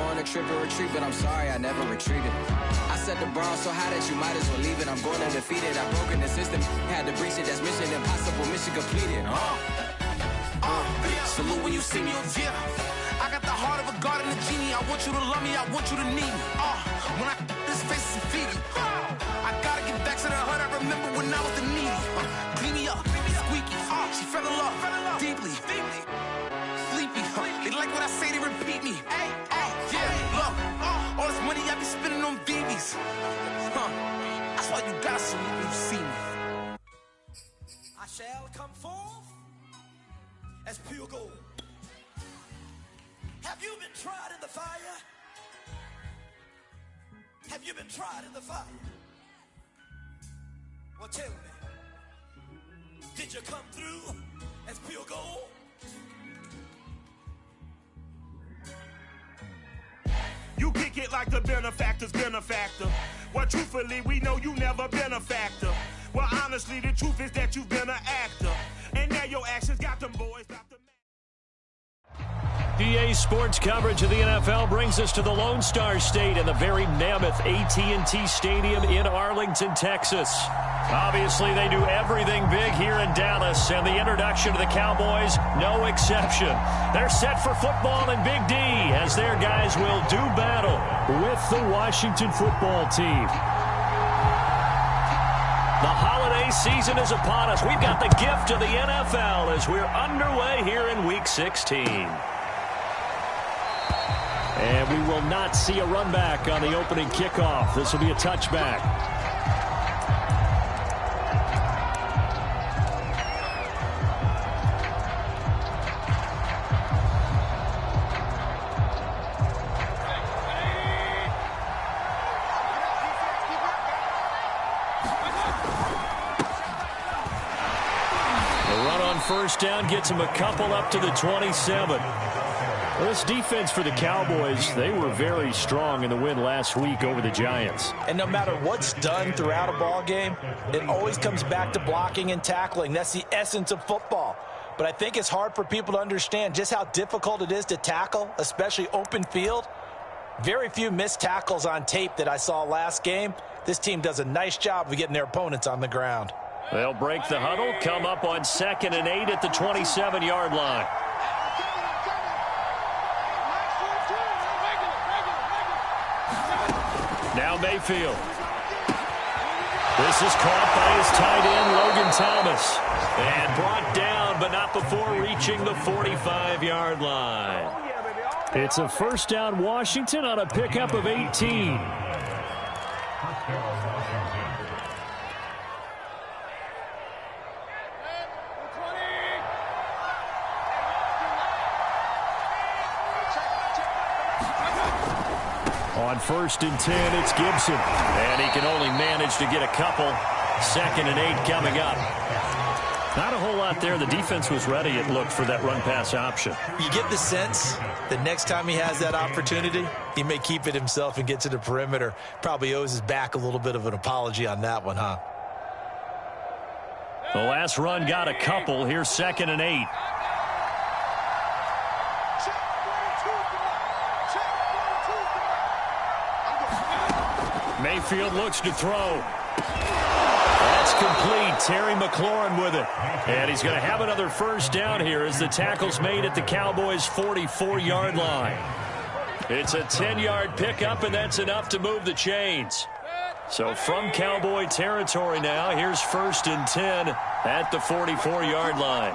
on a trip and retreat, but I'm sorry I never retreated. I set the bar so high that you might as well leave it. I'm going undefeated. I've broken the system, had to breach it. That's mission impossible, mission completed. Salute when you see me, yeah. I got the heart of a god and a genie. I want you to love me, I want you to need me. When I this face is feedy. I gotta get back to the hood. I remember when I was the needy. Clean me up, squeaky. She fell in love deeply. Sleepy. They like what I say, they repeat me. Yeah, look. All this money I be spending on BBs. That's why you gotta salute when you see me. I shall come forth as pure gold. Have you been tried in the fire? Have you been tried in the fire? Well, tell me, did you come through as pure gold? You kick it like the benefactor's benefactor. Well, truthfully, we know you never been a factor. Well, honestly, the truth is that you've been an actor. And now your actions got them boys about to... PA Sports coverage of the NFL brings us to the Lone Star State and the very mammoth AT&T Stadium in Arlington, Texas. Obviously, they do everything big here in Dallas, and the introduction to the Cowboys, no exception. They're set for football in Big D, as their guys will do battle with the Washington football team. The holiday season is upon us. We've got the gift of the NFL as we're underway here in Week 16. And we will not see a run back on the opening kickoff. This will be a touchback. The run on first down gets him a couple up to the 27. Well, this defense for the Cowboys, they were very strong in the win last week over the Giants. And no matter what's done throughout a ball game, it always comes back to blocking and tackling. That's the essence of football. But I think it's hard for people to understand just how difficult it is to tackle, especially open field. Very few missed tackles on tape that I saw last game. This team does a nice job of getting their opponents on the ground. They'll break the huddle, come up on 2nd and 8 at the 27-yard line. Now Mayfield. This is caught by his tight end, Logan Thomas. And brought down, but not before reaching the 45-yard line. It's a first down Washington on a pickup of 18. On 1st and 10, it's Gibson. And he can only manage to get a couple. 2nd and 8 coming up. Not a whole lot there. The defense was ready, it looked, for that run-pass option. You get the sense that next time he has that opportunity, he may keep it himself and get to the perimeter. Probably owes his back a little bit of an apology on that one, huh? The last run got a couple. Here's 2nd and 8. Mayfield looks to throw. That's complete. Terry McLaurin with it. And he's going to have another first down here as the tackle's made at the Cowboys' 44-yard line. It's a 10-yard pickup, and that's enough to move the chains. So from Cowboy territory now, here's 1st and 10 at the 44-yard line.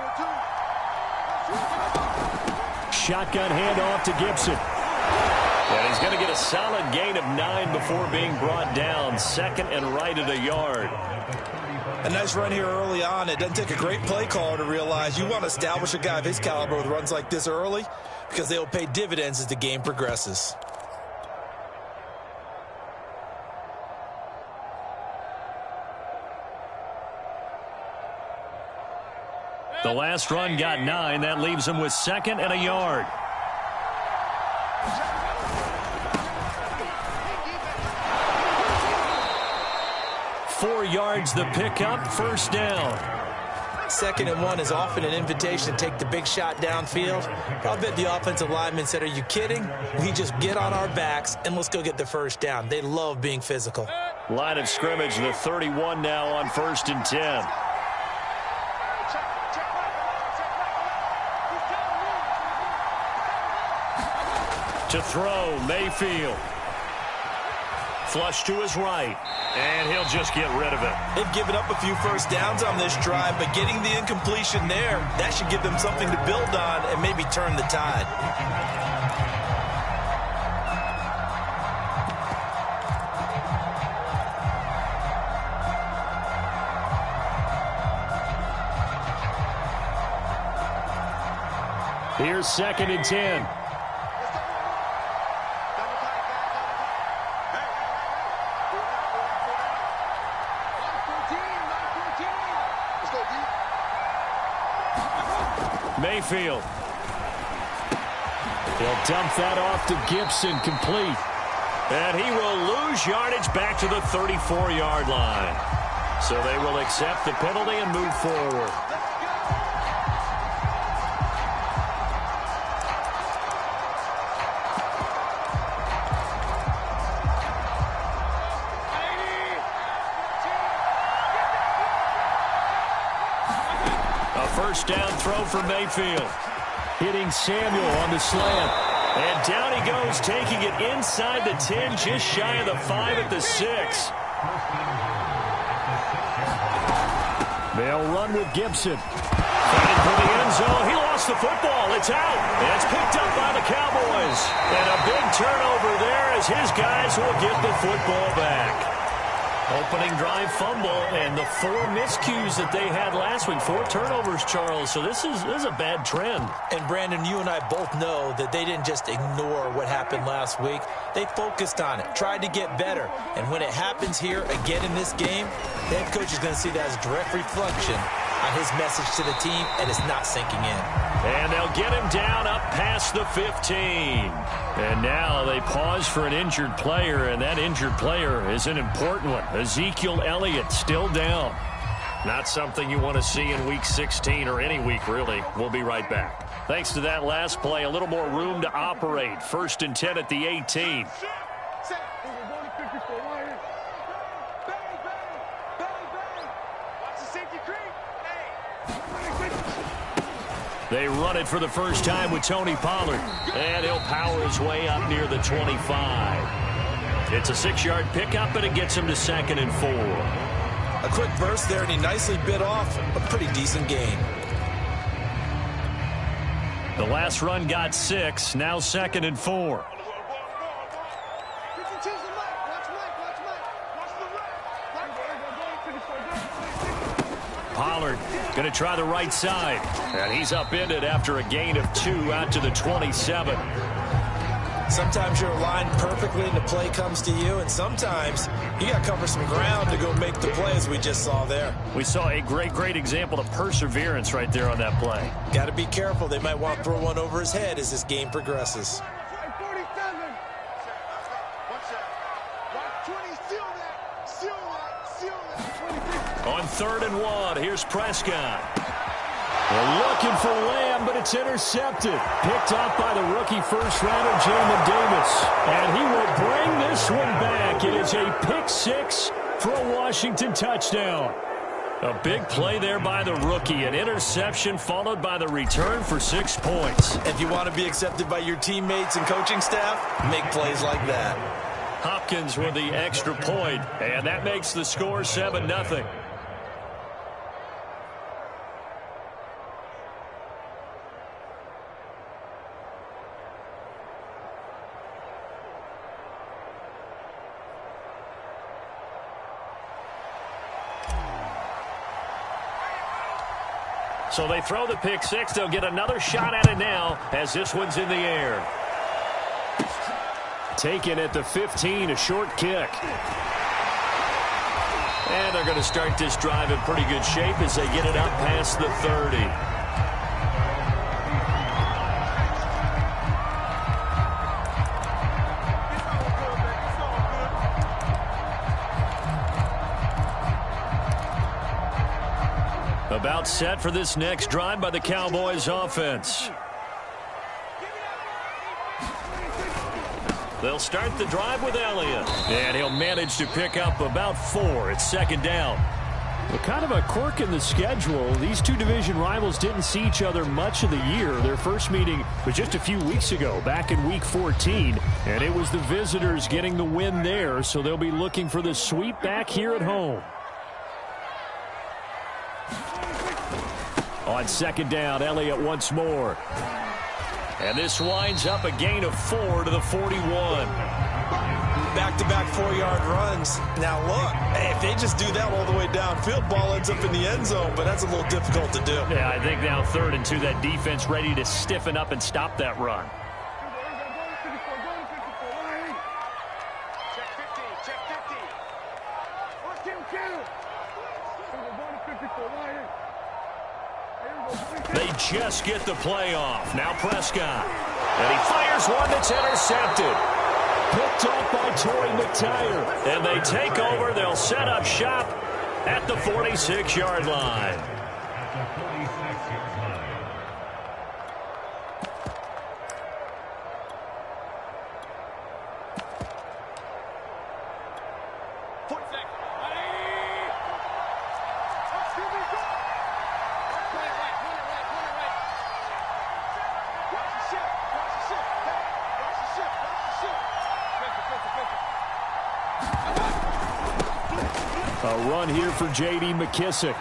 Shotgun handoff to Gibson. And he's going to get a solid gain of 9 before being brought down. 2nd and right at a yard. A nice run here early on. It doesn't take a great play caller to realize you want to establish a guy of his caliber with runs like this early because they will pay dividends as the game progresses. The last run got 9. That leaves him with 2nd and a yard. $4 yards the pickup, first down. 2nd and 1 is often an invitation to take the big shot downfield. I'll bet the offensive lineman said, are you kidding? We just get on our backs and let's go get the first down. They love being physical. Line of scrimmage, the 31 now on 1st and 10. To throw, Mayfield. Flush to his right, and he'll just get rid of it. They've given up a few first downs on this drive, but getting the incompletion there, that should give them something to build on and maybe turn the tide. Here's 2nd and 10. Mayfield. He'll dump that off to Gibson, complete. And he will lose yardage back to the 34-yard line. So they will accept the penalty and move forward. First down throw for Mayfield. Hitting Samuel on the slant. And down he goes, taking it inside the 10, just shy of the 5 at the 6. They'll run with Gibson. Fighting for the end zone. He lost the football. It's out. It's picked up by the Cowboys. And a big turnover there as his guys will get the football back. Opening drive fumble, and the 4 miscues that they had last week. 4 turnovers, Charles. So this is a bad trend. And, Brandon, you and I both know that they didn't just ignore what happened last week. They focused on it, tried to get better. And when it happens here again in this game, the head coach is going to see that as a direct reflection on his message to the team, and it's not sinking in. And they'll get him down up past the 15. And now they pause for an injured player, and that injured player is an important one. Ezekiel Elliott still down. Not something you want to see in Week 16 or any week, really. We'll be right back. Thanks to that last play, a little more room to operate. 1st and 10 at the 18. They run it for the first time with Tony Pollard. And he'll power his way up near the 25. It's a 6-yard pickup, and it gets him to 2nd and 4. A quick burst there, and he nicely bit off a pretty decent gain. The last run got 6. Now 2nd and 4. Pollard going to try the right side. And he's upended after a gain of 2 out to the 27. Sometimes you're aligned perfectly and the play comes to you, and sometimes you got to cover some ground to go make the play, as we just saw there. We saw a great example of perseverance right there on that play. Got to be careful. They might want to throw one over his head as this game progresses. On 3rd and 1, here's Prescott. They're looking for Lamb, but it's intercepted. Picked off by the rookie first-rounder, Jamin Davis. And he will bring this one back. It is a pick 6 for a Washington touchdown. A big play there by the rookie. An interception followed by the return for 6 points. If you want to be accepted by your teammates and coaching staff, make plays like that. Hopkins with the extra point, and that makes the score 7-0. So they throw the pick 6. They'll get another shot at it now as this one's in the air. Taken at the 15, a short kick. And they're going to start this drive in pretty good shape as they get it up past the 30. A About set for this next drive by the Cowboys offense. They'll start the drive with Elliott. And he'll manage to pick up about 4. It's second down. Well, kind of a quirk in the schedule. These two division rivals didn't see each other much of the year. Their first meeting was just a few weeks ago, back in Week 14. And it was the visitors getting the win there, so they'll be looking for the sweep back here at home. On second down, Elliott once more. And this winds up a gain of 4 to the 41. Back-to-back 4-yard runs. Now, look, if they just do that all the way downfield, ball ends up in the end zone, but that's a little difficult to do. Yeah, I think now 3rd and 2, that defense ready to stiffen up and stop that run. They just get the play off. Now Prescott. And he fires one that's intercepted. Picked off by Torrey McTyer. And they take over. They'll set up shop at the 46-yard line. A run here for J.D. Mckissick.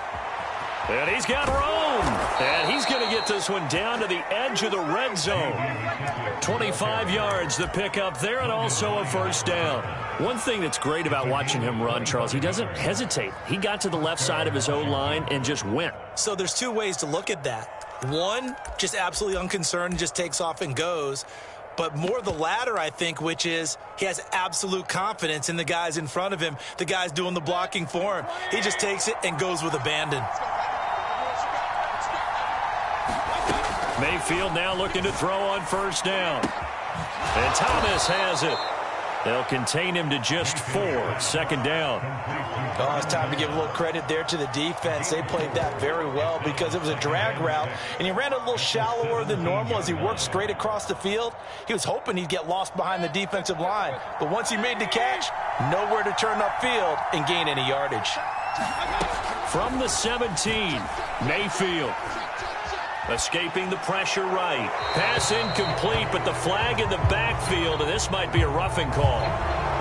And he's got room. And he's going to get this one down to the edge of the red zone. 25 yards the pickup there, and also a first down. One thing that's great about watching him run, Charles, he doesn't hesitate. He got to the left side of his O-line and just went. So there's two ways to look at that. One, just absolutely unconcerned, just takes off and goes. But more the latter, I think, which is he has absolute confidence in the guys in front of him, the guys doing the blocking for him. He just takes it and goes with abandon. Mayfield now looking to throw on first down. And Thomas has it. They'll contain him to just 4. Second down. Oh, it's time to give a little credit there to the defense. They played that very well because it was a drag route, and he ran a little shallower than normal as he worked straight across the field. He was hoping he'd get lost behind the defensive line, but once he made the catch, nowhere to turn upfield and gain any yardage. From the 17, Mayfield. Escaping the pressure right. Pass incomplete, but the flag in the backfield, and this might be a roughing call.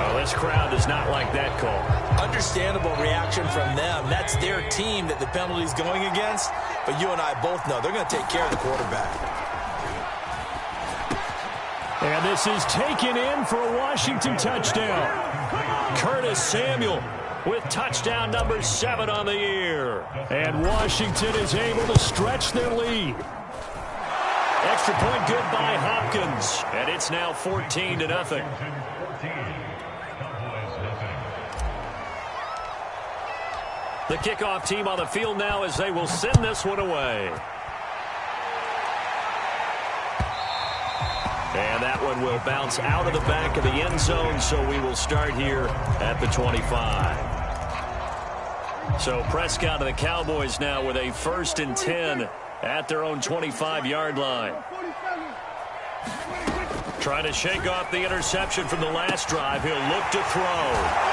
Oh, this crowd does not like that call. Understandable reaction from them. That's their team that the penalty's going against, but you and I both know they're going to take care of the quarterback. And this is taken in for a Washington touchdown. Curtis Samuel with touchdown number 7 on the year. And Washington is able to stretch their lead. Extra point good by Hopkins. And it's now 14-0. The kickoff team on the field now as they will send this one away. And that one will bounce out of the back of the end zone, so we will start here at the 25. So Prescott and the Cowboys now with a 1st and 10 at their own 25-yard line. Trying to shake off the interception from the last drive. He'll look to throw.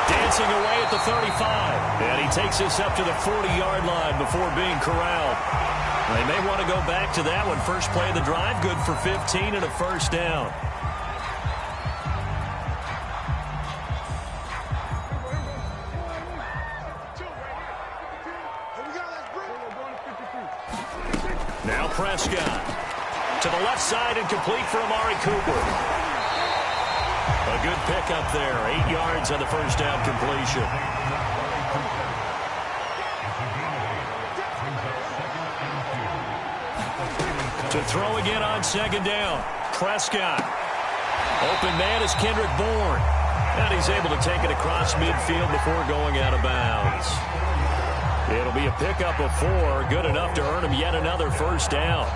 Dancing away at the 35. And he takes this up to the 40-yard line before being corralled. They may want to go back to that one. First play of the drive, good for 15 and a first down. Now Prescott to the left side and complete for Amari Cooper. A good pickup there. 8 yards on the first down completion. To throw again on second down. Prescott. Open man is Kendrick Bourne. And he's able to take it across midfield before going out of bounds. It'll be a pickup of 4. Good enough to earn him yet another first down.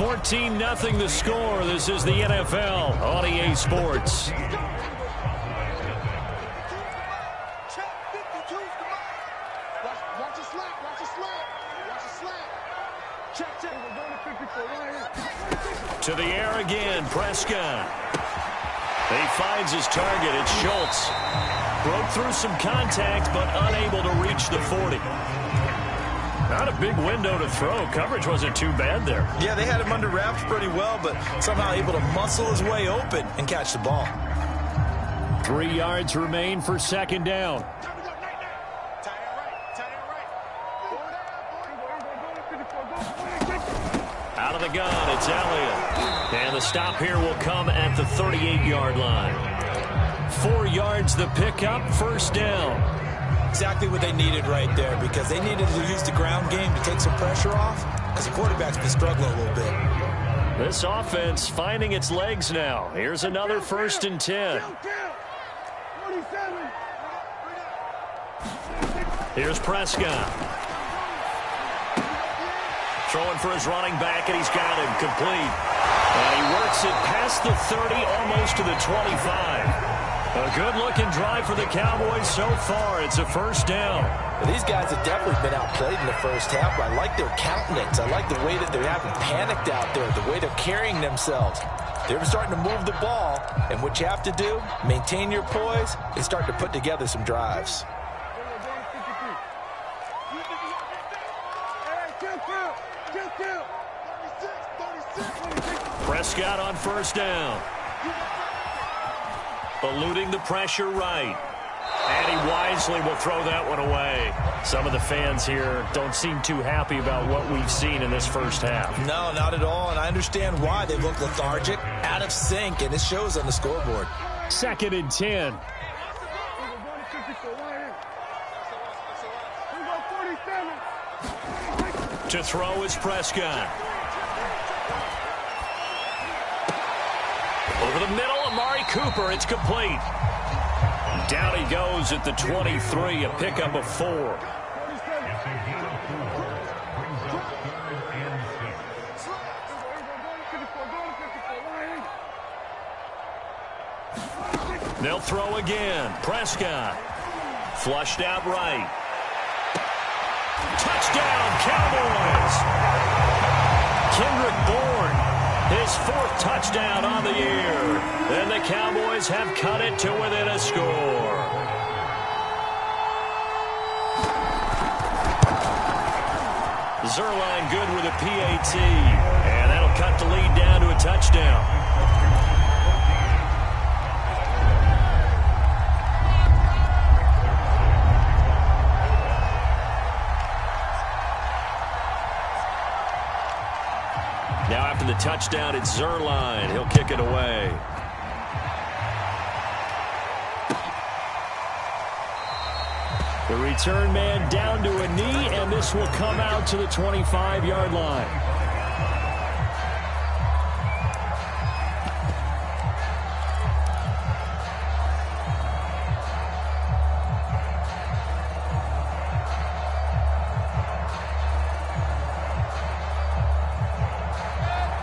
14-0 the score. This is the NFL on EA Sports. To the air again, Prescott. He finds his target. It's Schultz. Broke through some contact, but unable to reach the 40. Not a big window to throw. Coverage wasn't too bad there. Yeah, they had him under wraps pretty well, but somehow able to muscle his way open and catch the ball. 3 yards remain for second down. Out of the gun, it's Elliott. And the stop here will come at the 38-yard line. 4 yards the pickup, first down. Exactly what they needed right there, because they needed to use the ground game to take some pressure off, because the quarterback's been struggling a little bit. This offense finding its legs now. Here's another 1st and 10. Here's Prescott. Throwing for his running back, and he's got him complete. And he works it past the 30, almost to the 25. A good-looking drive for the Cowboys so far. It's a first down. Well, these guys have definitely been outplayed in the first half. I like their countenance. I like the way that they haven't panicked out there, the way they're carrying themselves. They're starting to move the ball, and what you have to do, maintain your poise and start to put together some drives. Prescott on first down. Eluding the pressure right. And he wisely will throw that one away. Some of the fans here don't seem too happy about what we've seen in this first half. No, not at all, and I understand why. They look lethargic, out of sync, and it shows on the scoreboard. 2nd and 10. To throw is Prescott. Over the middle, Amari Cooper. It's complete. Down he goes at the 23, a pickup of 4. They'll throw again. Prescott. Flushed out right. Touchdown, Cowboys! Kendrick Bourne, his 4th touchdown on the year. And the Cowboys have cut it to within a score. Zerline good with a PAT. And that'll cut the lead down to a touchdown. Now after the touchdown, it's Zerline. He'll kick it away. The return man down to a knee, and this will come out to the 25-yard line.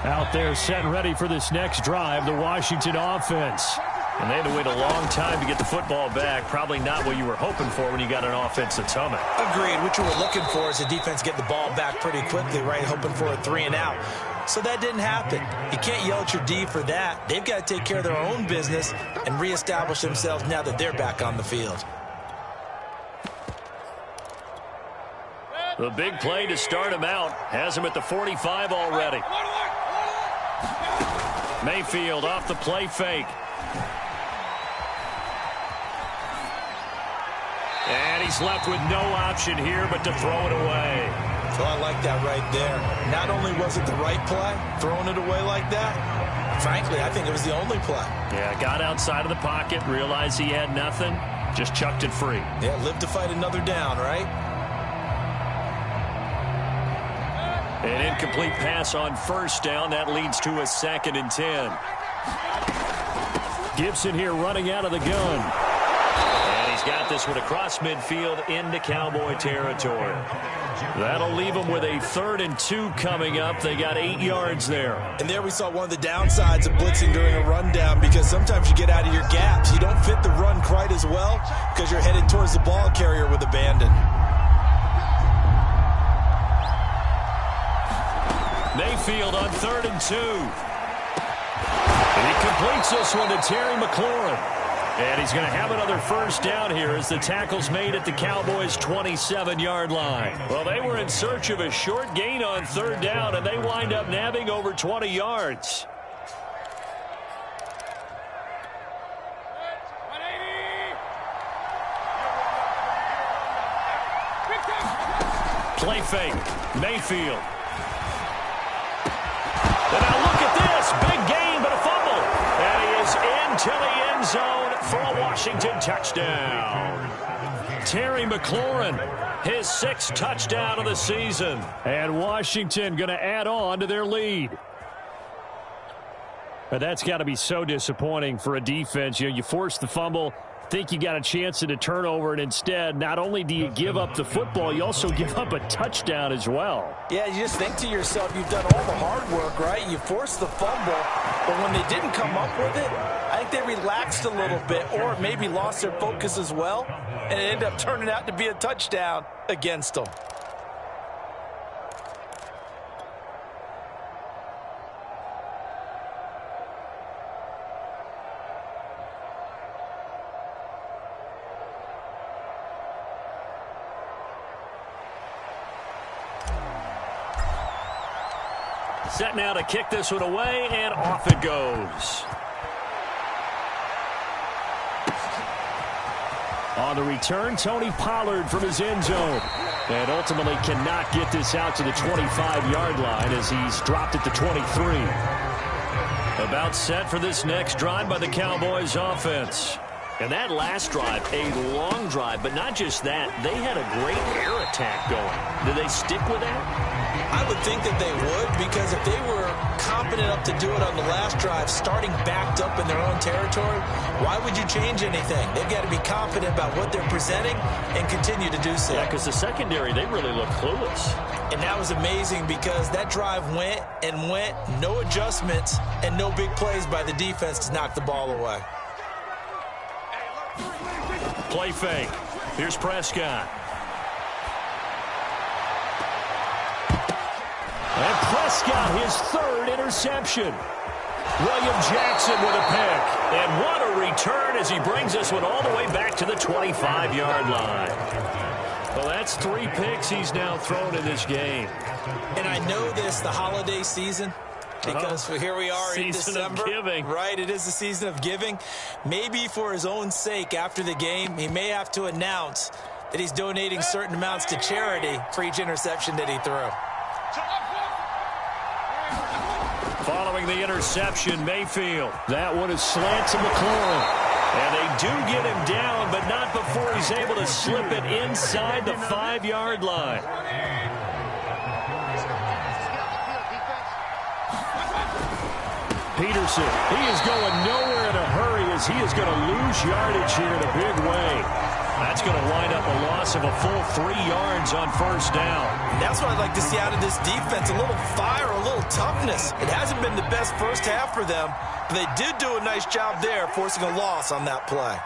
Out there set and ready for this next drive, the Washington offense. And they had to wait a long time to get the football back. Probably not what you were hoping for when you got an offense that's humming. Agreed. What you were looking for is the defense get the ball back pretty quickly, right? Hoping for a 3 and out. So that didn't happen. You can't yell at your D for that. They've got to take care of their own business and reestablish themselves now that they're back on the field. The big play to start him out has him at the 45 already. Mayfield off the play fake. And he's left with no option here but to throw it away. So I like that right there. Not only was it the right play, throwing it away like that, frankly, I think it was the only play. Yeah, got outside of the pocket, realized he had nothing, just chucked it free. Yeah, live to fight another down, right? An incomplete pass on first down. That leads to a 2nd and 10. Gibson here running out of the gun. And he's got this one across midfield into Cowboy territory. That'll leave them with a 3rd and 2 coming up. They got 8 yards there. And there we saw one of the downsides of blitzing during a rundown, because sometimes you get out of your gaps. You don't fit the run quite as well because you're headed towards the ball carrier with abandon. Mayfield on 3rd and 2. And he completes this one to Terry McLaurin. And he's going to have another first down here as the tackle's made at the Cowboys' 27-yard line. Well, they were in search of a short gain on 3rd down, and they wind up nabbing over 20 yards. Play fake. Mayfield. And now look at this. Big gain, but a fumble. And he is into the end zone for a Washington touchdown. Terry McLaurin, his 6th touchdown of the season. And Washington going to add on to their lead. But that's got to be so disappointing for a defense. You force the fumble, think you got a chance at a turnover, and instead, not only do you give up the football, you also give up a touchdown as well. Yeah, you just think to yourself, you've done all the hard work, right? You forced the fumble, but when they didn't come up with it, I think they relaxed a little bit, or maybe lost their focus as well, and it ended up turning out to be a touchdown against them. Set now to kick this one away, and off it goes. On the return, Tony Pollard from his end zone. And ultimately cannot get this out to the 25-yard line as he's dropped it to 23. About set for this next drive by the Cowboys offense. And that last drive, a long drive, but not just that. They had a great air attack going. Did they stick with that? I would think that they would, because if they were confident enough to do it on the last drive, starting backed up in their own territory, why would you change anything? They've got to be confident about what they're presenting and continue to do so. Yeah, because the secondary, they really look clueless. And that was amazing because that drive went and went, no adjustments, and no big plays by the defense to knock the ball away. Play fake. Here's Prescott. And Prescott, his 3rd interception. William Jackson with a pick. And what a return as he brings this one all the way back to the 25-yard line. Well, that's 3 picks he's now thrown in this game. And I know this, the holiday season, because here we are in December. Season of giving. Right, it is the season of giving. Maybe for his own sake after the game, he may have to announce that he's donating certain amounts to charity for each interception that he threw. Following the interception, Mayfield. That one is slant to McLaurin. And they do get him down, but not before he's able to slip it inside the 5-yard line. Peterson, he is going nowhere in a hurry as he is going to lose yardage here in a big way. That's going to wind up a loss of a full 3 yards on first down. That's what I'd like to see out of this defense, a little fire, a little toughness. It hasn't been the best first half for them, but they did do a nice job there, forcing a loss on that play.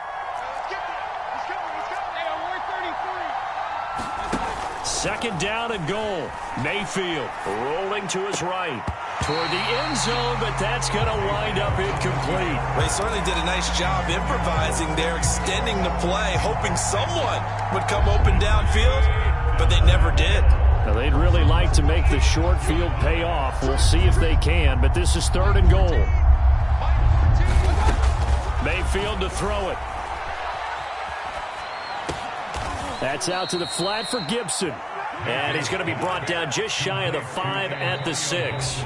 Second down and goal. Mayfield rolling to his right toward the end zone, but that's going to wind up incomplete. They certainly did a nice job improvising there, extending the play, hoping someone would come open downfield, but they never did. Now, they'd really like to make the short field pay off. We'll see if they can, but this is 3rd and goal. Mayfield to throw it. That's out to the flat for Gibson. And he's going to be brought down just shy of the 5 at the 6.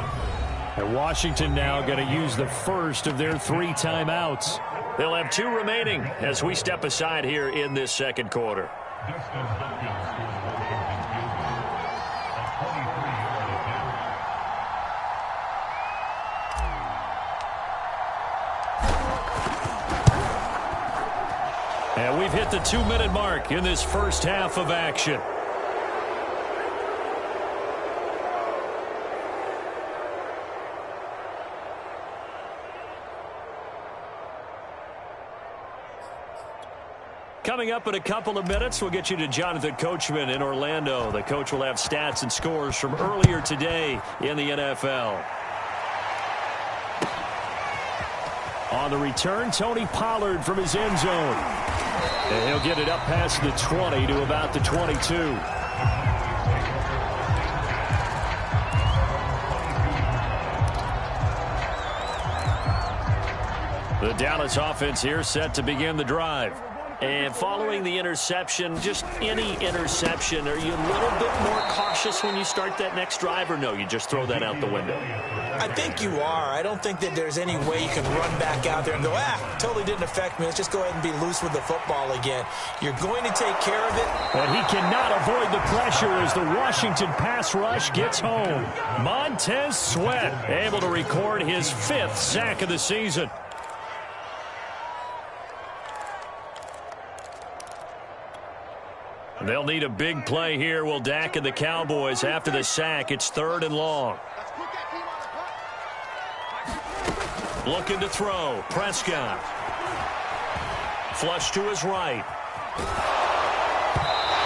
And Washington now going to use the first of their 3 timeouts. They'll have 2 remaining as we step aside here in this second quarter. And we've hit the 2-minute mark in this first half of action. Coming up in a couple of minutes, we'll get you to Jonathan Coachman in Orlando. The coach will have stats and scores from earlier today in the NFL. On the return, Tony Pollard from his end zone. And he'll get it up past the 20 to about the 22. The Dallas offense here set to begin the drive. And following the interception, just any interception, are you a little bit more cautious when you start that next drive, or no, you just throw that out the window? I think you are. I don't think that there's any way you can run back out there and go, totally didn't affect me. Let's just go ahead and be loose with the football again. You're going to take care of it. And he cannot avoid the pressure as the Washington pass rush gets home. Montez Sweat able to record his 5th sack of the season. They'll need a big play here, will Dak and the Cowboys. After the sack, it's 3rd and long. Looking to throw. Prescott. Flush to his right.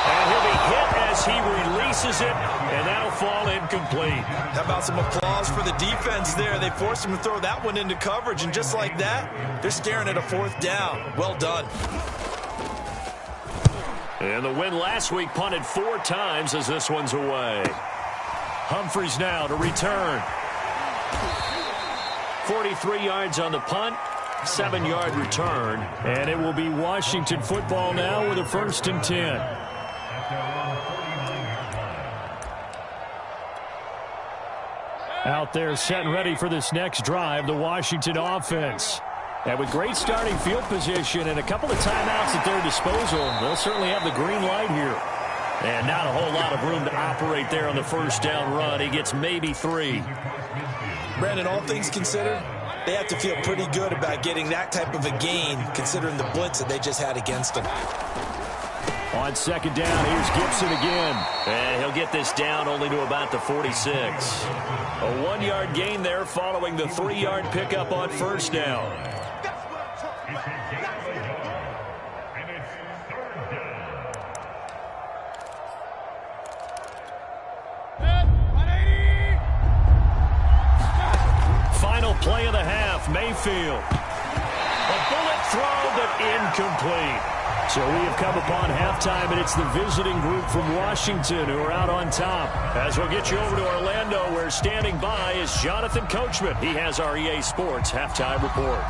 And he'll be hit as he releases it, and that'll fall incomplete. How about some applause for the defense there? They forced him to throw that one into coverage, and just like that, they're staring at a 4th down. Well done. And the win last week punted 4 times as this one's away. Humphries now to return. 43 yards on the punt, 7-yard return. And it will be Washington football now with a 1st and 10. Out there set and ready for this next drive, the Washington offense. And with great starting field position and a couple of timeouts at their disposal, they'll certainly have the green light here. And not a whole lot of room to operate there on the 1st down run. He gets maybe 3. Brandon, all things considered, they have to feel pretty good about getting that type of a gain, considering the blitz that they just had against them. On 2nd down, here's Gibson again. And he'll get this down only to about the 46. A 1-yard gain there following the 3-yard pickup on 1st down. Final play of the half, Mayfield. A bullet throw, but incomplete. So we have come upon halftime, and it's the visiting group from Washington who are out on top. As we'll get you over to Orlando, where standing by is Jonathan Coachman. He has our EA Sports halftime report.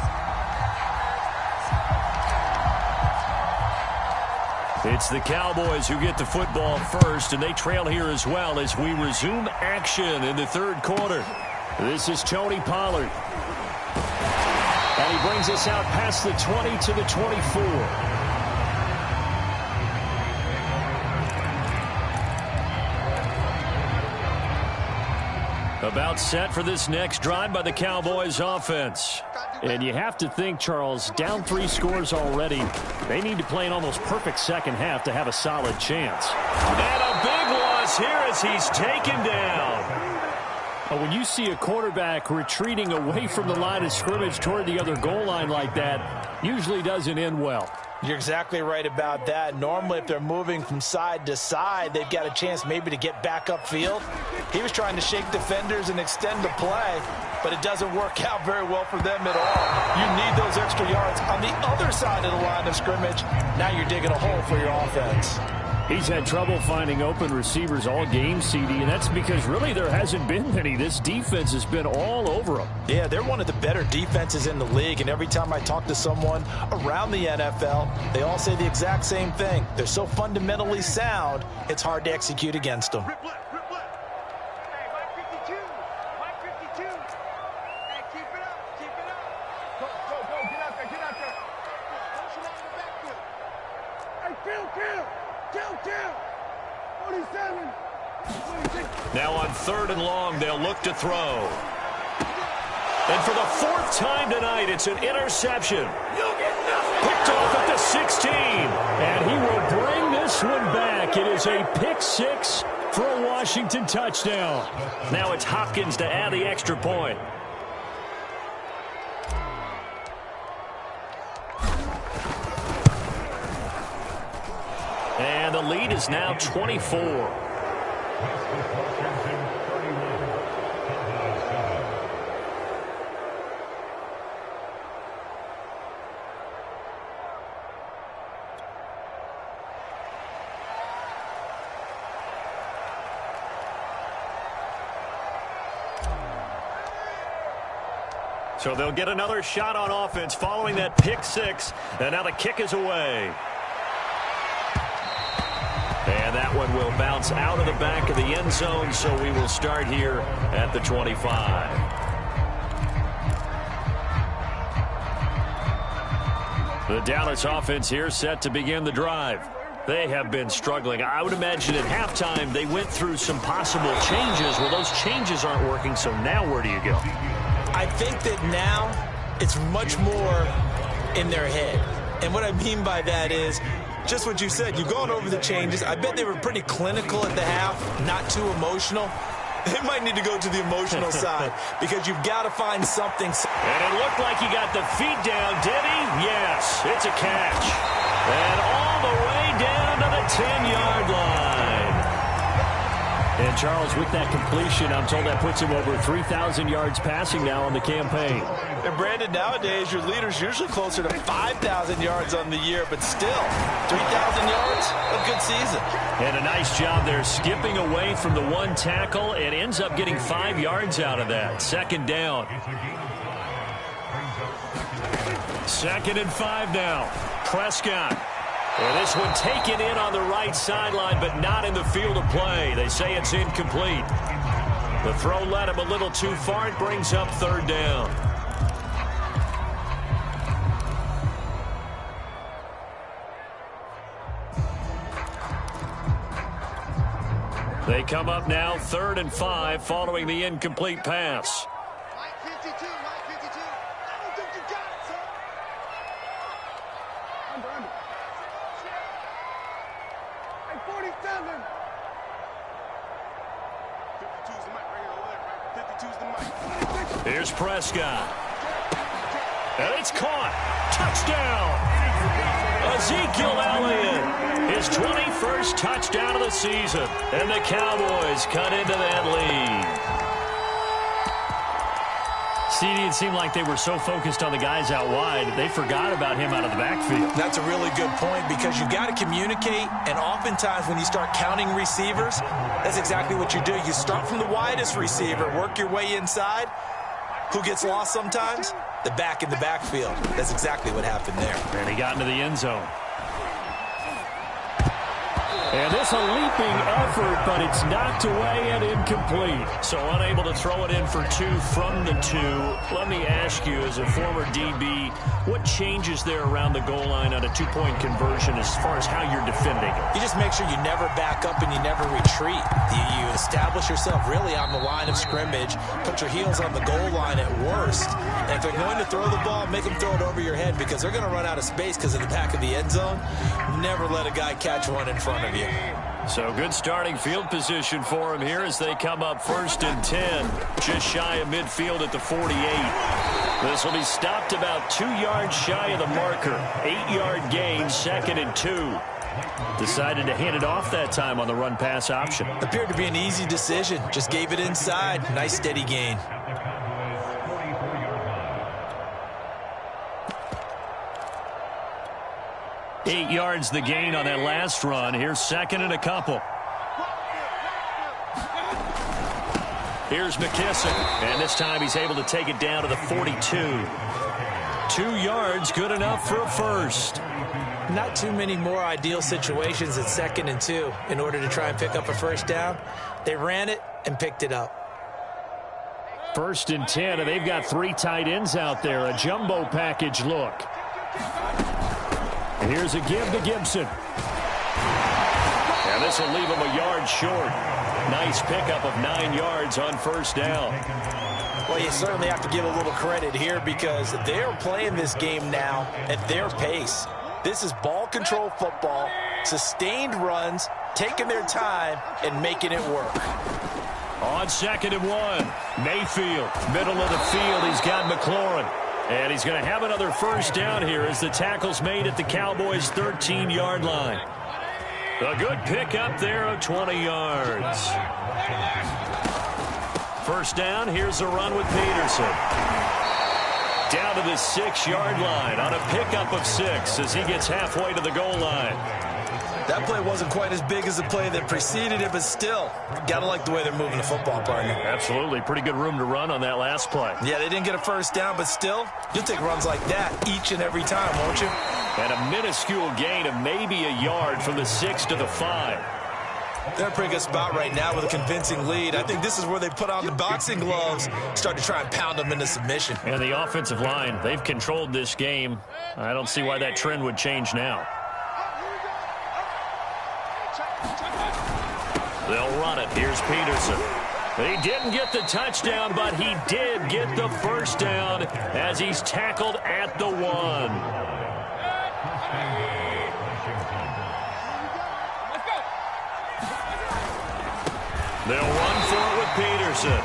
It's the Cowboys who get the football first, and they trail here as well as we resume action in the 3rd quarter. This is Tony Pollard. And he brings us out past the 20 to the 24. About set for this next drive by the Cowboys offense. And you have to think, Charles, down 3 scores already. They need to play an almost perfect second half to have a solid chance. And a big loss here as he's taken down. When you see a quarterback retreating away from the line of scrimmage toward the other goal line like that, usually doesn't end well. You're exactly right about that. Normally, if they're moving from side to side, they've got a chance maybe to get back upfield. He was trying to shake defenders and extend the play, but it doesn't work out very well for them at all. You need those extra yards on the other side of the line of scrimmage. Now you're digging a hole for your offense. He's had trouble finding open receivers all game, CD, and that's because really there hasn't been many. This defense has been all over him. Yeah, they're one of the better defenses in the league, and every time I talk to someone around the NFL, they all say the exact same thing. They're so fundamentally sound, it's hard to execute against them. Now on 3rd and long, they'll look to throw. And for the 4th time tonight, it's an interception. Picked off at the 16. And he will bring this one back. It is a pick six for a Washington touchdown. Now it's Hopkins to add the extra point. And the lead is now 24. So they'll get another shot on offense following that pick six. And now the kick is away. And that one will bounce out of the back of the end zone, so we will start here at the 25. The Dallas offense here set to begin the drive. They have been struggling. I would imagine at halftime they went through some possible changes. Well, those changes aren't working, so now where do you go? I think that now it's much more in their head. And what I mean by that is just what you said. You've gone over the changes. I bet they were pretty clinical at the half, not too emotional. They might need to go to the emotional side because you've got to find something. And it looked like he got the feet down, did he? Yes, it's a catch. And all the way down to the 10-yard line. And, Charles, with that completion, I'm told that puts him over 3,000 yards passing now on the campaign. And, Brandon, nowadays your leader's usually closer to 5,000 yards on the year, but still, 3,000 yards, a good season. And a nice job there skipping away from the one tackle and ends up getting 5 yards out of that. Second down. 2nd and 5 now. Prescott. And this one taken in on the right sideline, but not in the field of play. They say it's incomplete. The throw led him a little too far. It brings up 3rd down. They come up now 3rd and 5 following the incomplete pass. Mike 52, Mike 52. I don't think you got it, sir. Under. Hey, 47. 52's the mic right here over there, right? 52's the mic. Here's Prescott. And it's caught. Touchdown. Ezekiel Elliott. His 21st touchdown of the season. And the Cowboys cut into that lead. CD, it seemed like they were so focused on the guys out wide, they forgot about him out of the backfield. That's a really good point because you've got to communicate, and oftentimes when you start counting receivers, that's exactly what you do. You start from the widest receiver, work your way inside. Who gets lost sometimes? The back in the backfield. That's exactly what happened there. And he got into the end zone. And this a leaping effort, but it's knocked away and incomplete. So unable to throw it in for 2 from the 2. Let me ask you, as a former DB, what changes there around the goal line on a 2-point conversion as far as how you're defending it? You just make sure you never back up and you never retreat. You establish yourself really on the line of scrimmage, put your heels on the goal line at worst. And if they're going to throw the ball, make them throw it over your head because they're going to run out of space because of the back of the end zone. Never let a guy catch one in front of you. So good starting field position for him here as they come up 1st and 10. Just shy of midfield at the 48. This will be stopped about 2 yards shy of the marker. 8-yard gain, 2nd and 2. Decided to hand it off that time on the run-pass option. Appeared to be an easy decision. Just gave it inside. Nice steady gain. Eight yards the gain on that last run. Here's 2nd and a couple. Here's Mckissick. And this time he's able to take it down to the 42. 2 yards, good enough for a first. Not too many more ideal situations at 2nd and 2 in order to try and pick up a first down. They ran it and picked it up. 1st and 10, and they've got 3 tight ends out there. A jumbo package look. Here's a give to Gibson. And this will leave him a yard short. Nice pickup of 9 yards on 1st down. Well, you certainly have to give a little credit here because they're playing this game now at their pace. This is ball control football, sustained runs, taking their time, and making it work. On 2nd and 1, Mayfield, middle of the field. He's got McLaurin. And he's going to have another first down here as the tackle's made at the Cowboys' 13-yard line. A good pickup there of 20 yards. First down, here's a run with Peterson. Down to the 6-yard line on a pickup of 6 as he gets halfway to the goal line. That play wasn't quite as big as the play that preceded it, but still, got to like the way they're moving the football, partner. Absolutely. Pretty good room to run on that last play. Yeah, they didn't get a first down, but still, you'll take runs like that each and every time, won't you? And a minuscule gain of maybe a yard from the 6 to the 5. They're in a pretty good spot right now with a convincing lead. I think this is where they put on the boxing gloves, start to try and pound them into submission. And the offensive line, they've controlled this game. I don't see why that trend would change now. They'll run it. Here's Peterson. He didn't get the touchdown, but he did get the first down as he's tackled at the 1. They'll run for it with Peterson.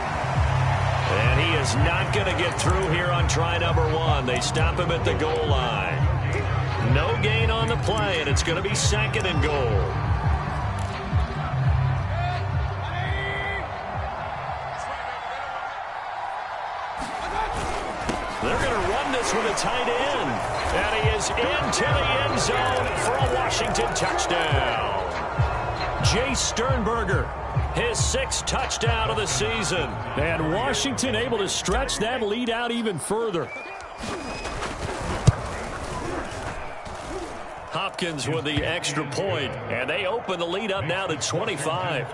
And he is not going to get through here on try number 1. They stop him at the goal line. No gain on the play, and it's going to be 2nd and goal. They're going to run this with a tight end. And he is into the end zone for a Washington touchdown. Jay Sternberger, his 6th touchdown of the season. And Washington able to stretch that lead out even further. Hopkins with the extra point, and they open the lead up now to 25.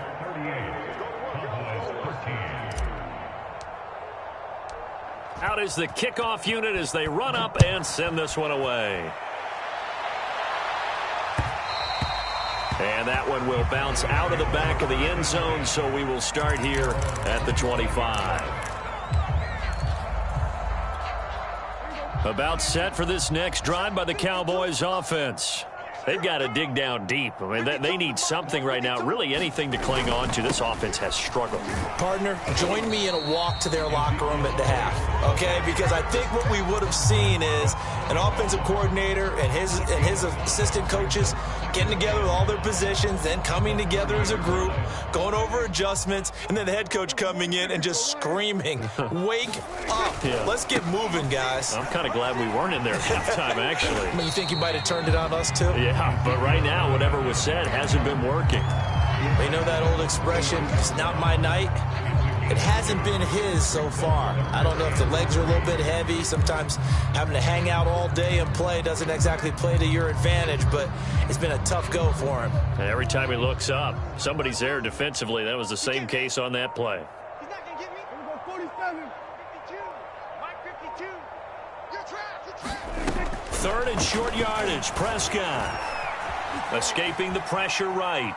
Out is the kickoff unit as they run up and send this one away. And that one will bounce out of the back of the end zone, so we will start here at the 25. About set for this next drive by the Cowboys offense. They've got to dig down deep. I mean, they need something right now, really anything to cling on to. This offense has struggled. Partner, join me in a walk to their locker room at the half, okay? Because I think what we would have seen is an offensive coordinator and his assistant coaches getting together with all their positions, then coming together as a group, going over adjustments, and then the head coach coming in and just screaming, wake up. Yeah. Let's get moving, guys. I'm kind of glad we weren't in there at halftime, actually. You think you might have turned it on us, too? Yeah, but right now, whatever was said hasn't been working. They know that old expression, it's not my night. It hasn't been his so far. I don't know if the legs are a little bit heavy. Sometimes having to hang out all day and play doesn't exactly play to your advantage, but it's been a tough go for him. And every time he looks up, somebody's there defensively. That was the same case on that play. He's not going to get me. 47, 52, Mike 52. You're trapped, you're trapped. 3rd and short yardage. Prescott escaping the pressure right.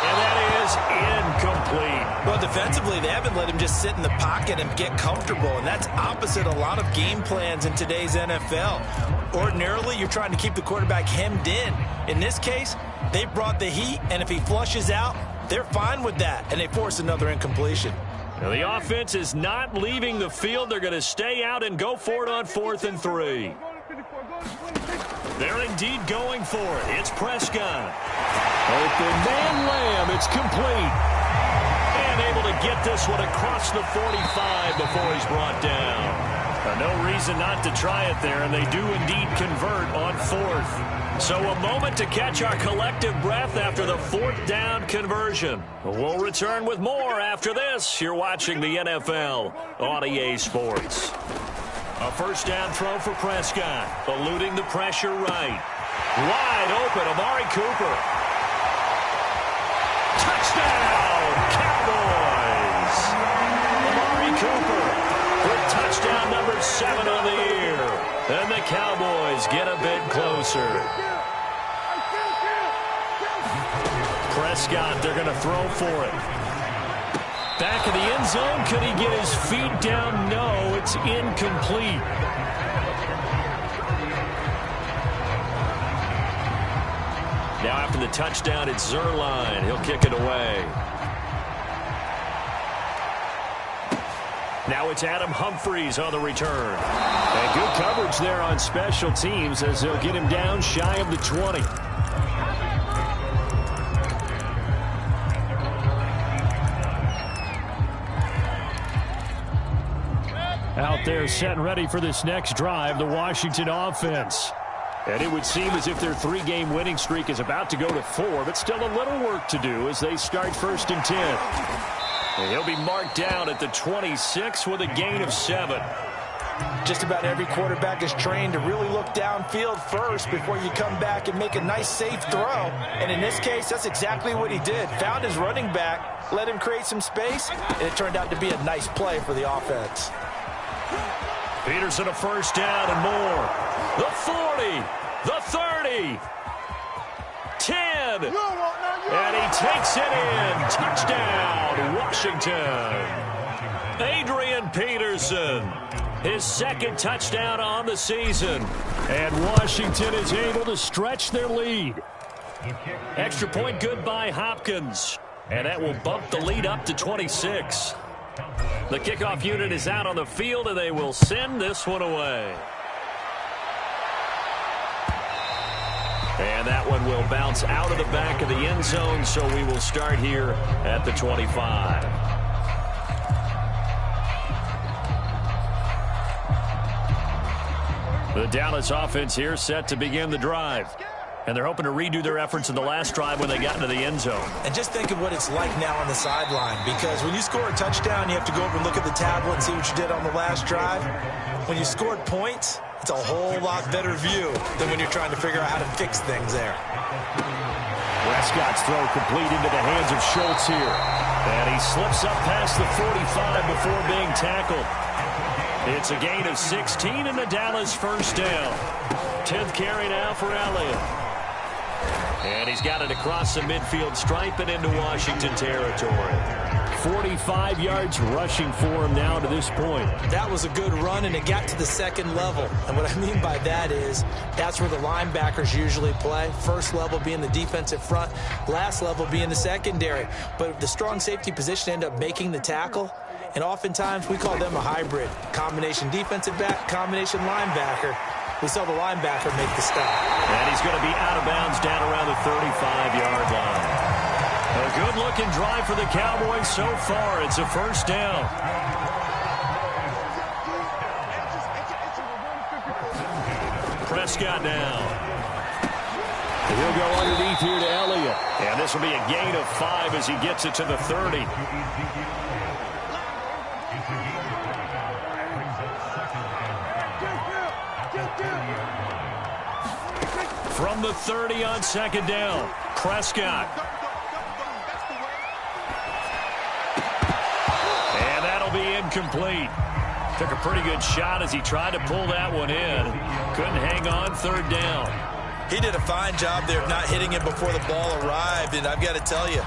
And that is incomplete. Well, defensively, they haven't let him just sit in the pocket and get comfortable, and that's opposite a lot of game plans in today's NFL. Ordinarily, you're trying to keep the quarterback hemmed in. In this case, they brought the heat, and if he flushes out, they're fine with that, and they force another incompletion. Now, the offense is not leaving the field. They're going to stay out and go for it on 4th and 3. They're indeed going for it. It's Prescott. Open man Lamb. It's complete. And able to get this one across the 45 before he's brought down. No reason not to try it there, and they do indeed convert on 4th. So a moment to catch our collective breath after the 4th down conversion. We'll return with more after this. You're watching the NFL on EA Sports. A first down throw for Prescott, eluding the pressure right. Wide open, Amari Cooper. Touchdown, Cowboys! Amari Cooper with touchdown number 7 on the year. And the Cowboys get a bit closer. Prescott, they're going to throw for it. Back of the end zone. Could he get his feet down? No, it's incomplete. Now after the touchdown, it's Zerline. He'll kick it away. Now it's Adam Humphries on the return. And good coverage there on special teams as they'll get him down shy of the 20. Out there set and ready for this next drive, the Washington offense. And it would seem as if their 3-game winning streak is about to go to 4, but still a little work to do as they start 1st and 10. And he'll be marked down at the 26 with a gain of 7. Just about every quarterback is trained to really look downfield first before you come back and make a nice, safe throw. And in this case, that's exactly what he did. Found his running back, let him create some space, and it turned out to be a nice play for the offense. Peterson a 1st down and more. The 40, the 30, 10, and he takes it in. Touchdown, Washington. Adrian Peterson, his 2nd touchdown on the season. And Washington is able to stretch their lead. Extra point good by Hopkins. And that will bump the lead up to 26. The kickoff unit is out on the field, and they will send this one away. And that one will bounce out of the back of the end zone, so we will start here at the 25. The Dallas offense here set to begin the drive. And they're hoping to redo their efforts in the last drive when they got into the end zone. And just think of what it's like now on the sideline, because when you score a touchdown, you have to go over and look at the tablet and see what you did on the last drive. When you scored points, it's a whole lot better view than when you're trying to figure out how to fix things there. Prescott's throw complete into the hands of Schultz here. And he slips up past the 45 before being tackled. It's a gain of 16 and the Dallas 1st down. 10th carry now for Elliott. And he's got it across the midfield stripe and into Washington territory. 45 yards rushing for him now to this point. That was a good run, and it got to the 2nd level. And what I mean by that is that's where the linebackers usually play. 1st level being the defensive front, last level being the secondary. But the strong safety position ended up making the tackle. And oftentimes we call them a hybrid. Combination defensive back, combination linebacker. We saw the linebacker make the stop. And he's going to be out of bounds down around the 35-yard line. A good-looking drive for the Cowboys so far. It's a 1st down. Prescott now. He'll go underneath here to Elliott. And this will be a gain of 5 as he gets it to the 30. From the 30 on 2nd down, Prescott. And that'll be incomplete. Took a pretty good shot as he tried to pull that one in. Couldn't hang on 3rd down. He did a fine job there of not hitting it before the ball arrived, and I've got to tell you,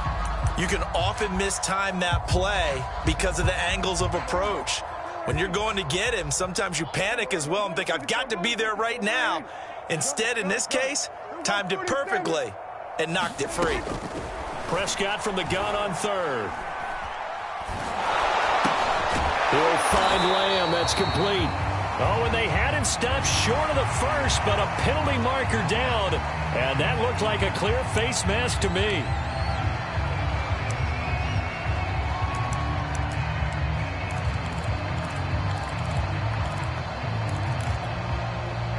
you can often mistime that play because of the angles of approach. When you're going to get him, sometimes you panic as well and think, I've got to be there right now. Instead, in this case, timed it perfectly and knocked it free. Prescott from the gun on 3rd. He'll find Lamb. That's complete. Oh, and they had him stopped short of the 1st, but a penalty marker down. And that looked like a clear face mask to me.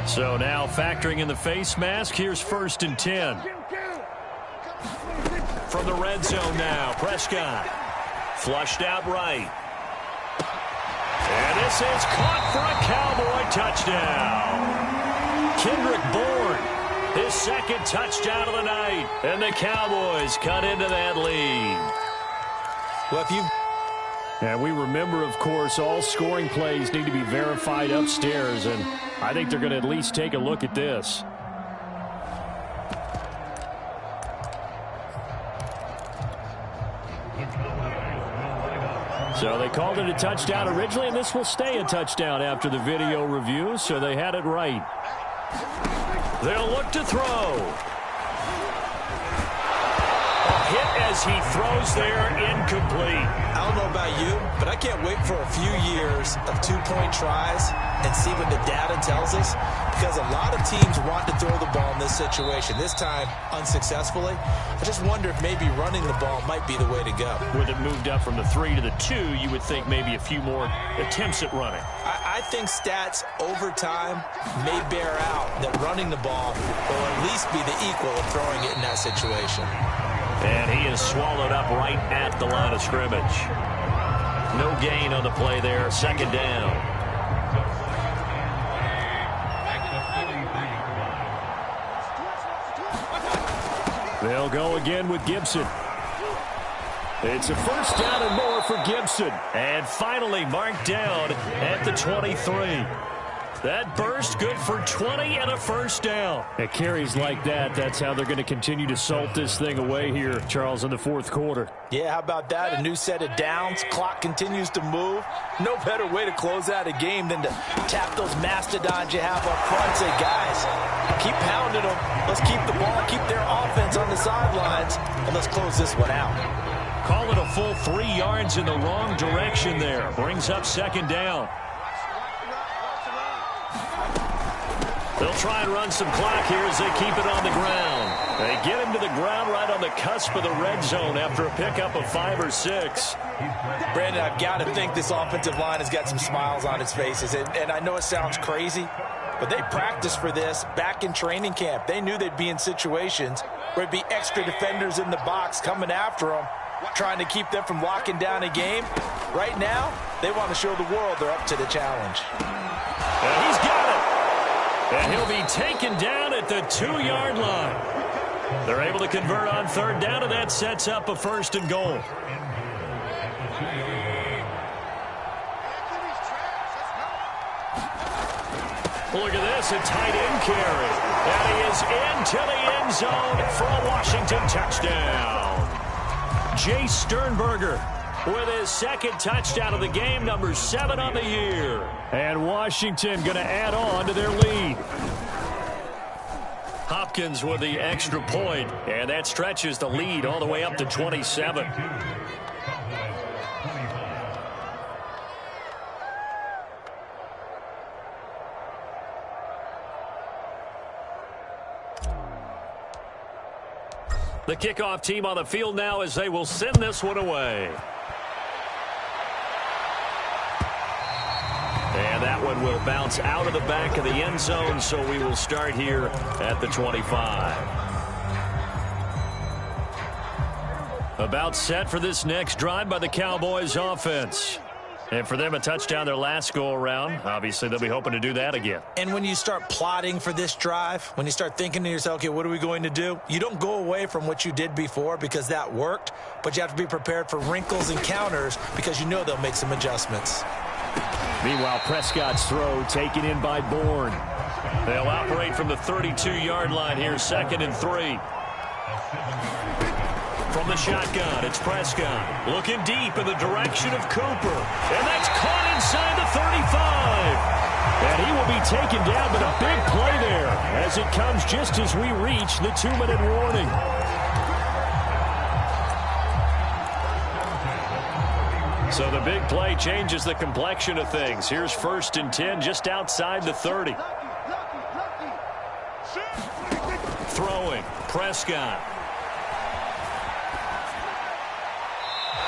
So now factoring in the face mask, here's 1st and 10. From the red zone now, Prescott. Flushed out right. And this is caught for a Cowboy touchdown. Kendrick Bourne, his 2nd touchdown of the night. And the Cowboys cut into that lead. Well, if you... And we remember, of course, all scoring plays need to be verified upstairs, and I think they're going to at least take a look at this. So they called it a touchdown originally, and this will stay a touchdown after the video review, so they had it right. They'll look to throw. Hit as he throws there, incomplete. I don't know about you, but I can't wait for a few years of two-point tries and see what the data tells us, because a lot of teams want to throw the ball in this situation, this time unsuccessfully. I just wonder if maybe running the ball might be the way to go. With it moved up from the 3 to the 2, you would think maybe a few more attempts at running. I think stats over time may bear out that running the ball will at least be the equal of throwing it in that situation. And he is swallowed up right at the line of scrimmage. No gain on the play there. Second down. They'll go again with Gibson. It's a first down and more for Gibson. And finally marked down at the 23. That burst good for 20 and a first down. At carries like that, that's how they're going to continue to salt this thing away here, Charles, in the fourth quarter. Yeah, how about that? A new set of downs. Clock continues to move. No better way to close out a game than to tap those mastodons you have up front and say, guys, keep pounding them. Let's keep the ball, keep their offense on the sidelines, and let's close this one out. Call it a full 3 yards in the wrong direction there. Brings up second down. They'll try and run some clock here as they keep it on the ground. They get him to the ground right on the cusp of the red zone after a pickup of 5 or 6. Brandon, I've got to think this offensive line has got some smiles on its faces. And I know it sounds crazy, but they practiced for this back in training camp. They knew they'd be in situations where it'd be extra defenders in the box coming after them, trying to keep them from locking down a game. Right now, they want to show the world they're up to the challenge. And he's got it. And he'll be taken down at the 2-yard line. They're able to convert on third down, and that sets up a first and goal. Look at this, a tight end carry. And he is into the end zone for a Washington touchdown. Jay Sternberger with his second touchdown of the game, number 7 on the year. And Washington going to add on to their lead. Hopkins with the extra point, and that stretches the lead all the way up to 27. The kickoff team on the field now as they will send this one away. And that one will bounce out of the back of the end zone, so we will start here at the 25. About set for this next drive by the Cowboys offense. And for them, a touchdown their last go-around. Obviously, they'll be hoping to do that again. And when you start plotting for this drive, when you start thinking to yourself, okay, what are we going to do? You don't go away from what you did before because that worked, but you have to be prepared for wrinkles and counters because you know they'll make some adjustments. Meanwhile, Prescott's throw taken in by Bourne. They'll operate from the 32-yard line here, 2nd and 3. From the shotgun, it's Prescott looking deep in the direction of Cooper. And that's caught inside the 35. And he will be taken down, but a big play there as it comes just as we reach the 2-minute warning. So the big play changes the complexion of things. Here's 1st and 10 just outside the 30. Throwing, Prescott.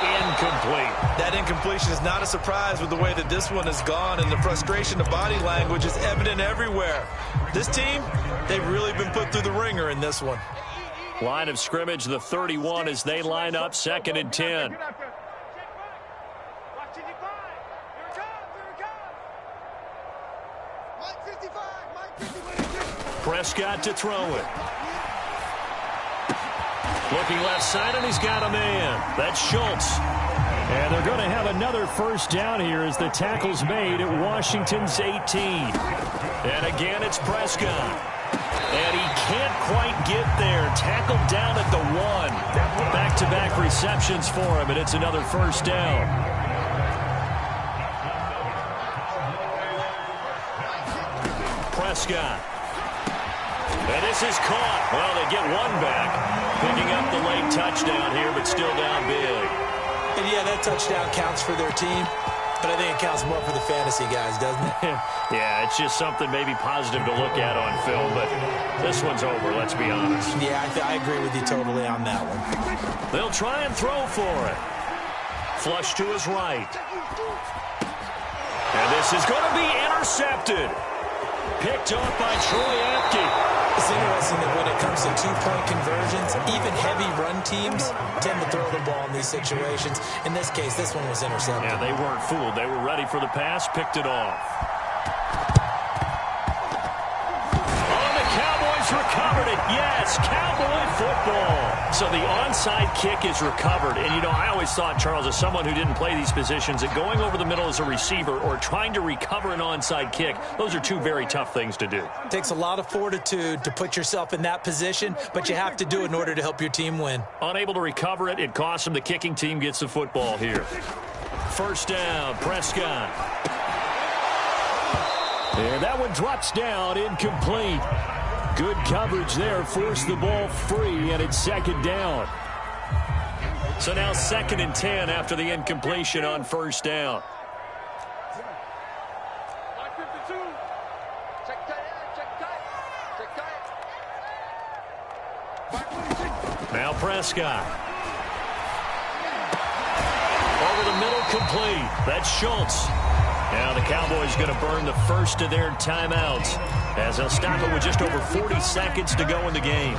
Incomplete. That incompletion is not a surprise with the way that this one has gone, and the frustration of body language is evident everywhere. This team, they've really been put through the ringer in this one. Line of scrimmage, the 31 as they line up, 2nd and 10. Prescott to throw it. Looking left side, and he's got a man. That's Schultz. And they're going to have another first down here as the tackle's made at Washington's 18. And again, it's Prescott. And he can't quite get there. Tackled down at the 1. Back-to-back receptions for him, and it's another first down. Prescott. And this is caught. Well, they get one back. Picking up the late touchdown here, but still down big. And yeah, that touchdown counts for their team, but I think it counts more for the fantasy guys, doesn't it? Yeah, it's just something maybe positive to look at on film, but this one's over, let's be honest. Yeah, I agree with you totally on that one. They'll try and throw for it. Flush to his right. And this is going to be intercepted. Picked off by Troy Apke. It's interesting that when it comes to two-point conversions, even heavy run teams tend to throw the ball in these situations. In this case, this one was intercepted. Yeah, they weren't fooled. They were ready for the pass, picked it off. Oh, the Cowboys recovered it. Yes, Cowboy football. So the onside kick is recovered. And, you know, I always thought, Charles, as someone who didn't play these positions, that going over the middle as a receiver or trying to recover an onside kick, those are two very tough things to do. It takes a lot of fortitude to put yourself in that position, but you have to do it in order to help your team win. Unable to recover it, it costs them. The kicking team gets the football here. First down, Prescott. And that one drops down, incomplete. Good coverage there, forced the ball free, and it's second down. So now 2nd and 10 after the incompletion on first down. Now Prescott. Over the middle, complete. That's Schultz. Now the Cowboys going to burn the first of their timeouts as they'll stop it with just over 40 seconds to go in the game.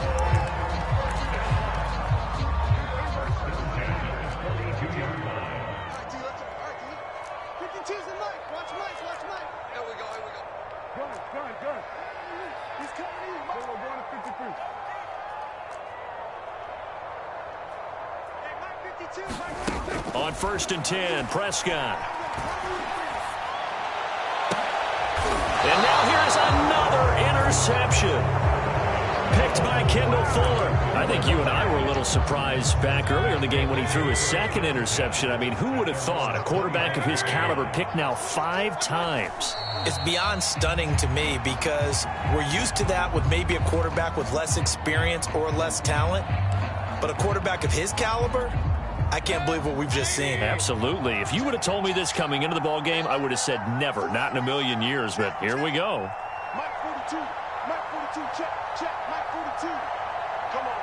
On 1st and 10, Prescott. And now here's another interception. Picked by Kendall Fuller. I think you and I were a little surprised back earlier in the game when he threw his 2nd interception. I mean, who would have thought a quarterback of his caliber picked now 5 times? It's beyond stunning to me because we're used to that with maybe a quarterback with less experience or less talent. But a quarterback of his caliber, I can't believe what we've just seen. Absolutely. If you would have told me this coming into the ball game, I would have said never, not in a million years. But here we go. Mike 42, Mike 42, check, Mike 42. Come on.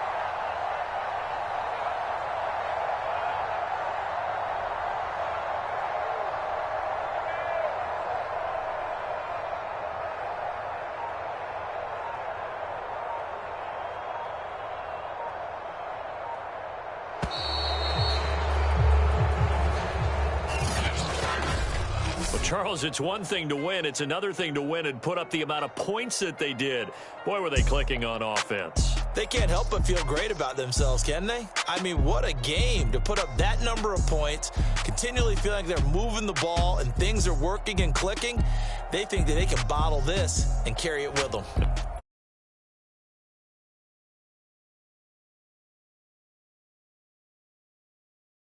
Charles, it's one thing to win. It's another thing to win and put up the amount of points that they did. Boy, were they clicking on offense. They can't help but feel great about themselves, can they? I mean, what a game to put up that number of points, continually feeling like they're moving the ball and things are working and clicking. They think that they can bottle this and carry it with them.